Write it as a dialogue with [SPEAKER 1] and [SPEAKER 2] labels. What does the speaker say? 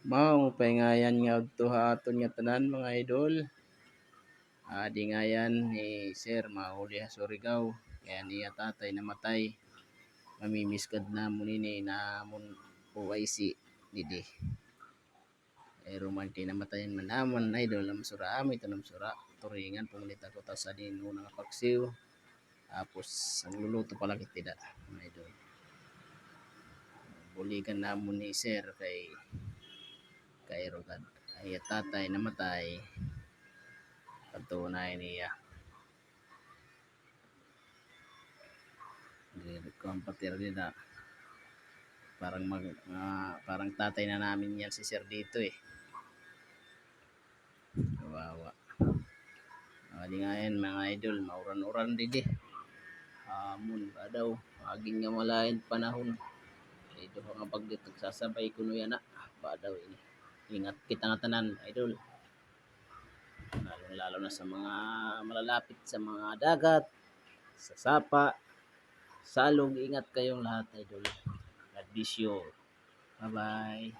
[SPEAKER 1] Mao pahingayan nga adto aton nga tanan mga idol. Di ngayan ni Sir mahuli sa Surigao kaya niya tatay namatay. Mamimiskad na mo nini namon OIC didi. Romanti namatayan man namon idol ang sura amoy tanong sura. Turingan pumunita ko ta sa din nga paksiw. Tapos ang luluto pala kitida mga idol. Buligan namon ni Sir kay Rogad. Ay tatay namatay. Patunay niya. Kumpatir nila. Parang tatay na namin yan si Sir dito eh. Kawawa. Di nga yan mga idol, mauran-uran didi. Hamon ba daw, aging nga malain panahon. Ito nga pagdito sasabay kuno yan na. Ba daw ini. Ingat kita nga tanan, idol. Lalo na sa mga malalapit sa mga dagat, sa sapa, salog, ingat kayong lahat, idol. God bless you. Bye-bye.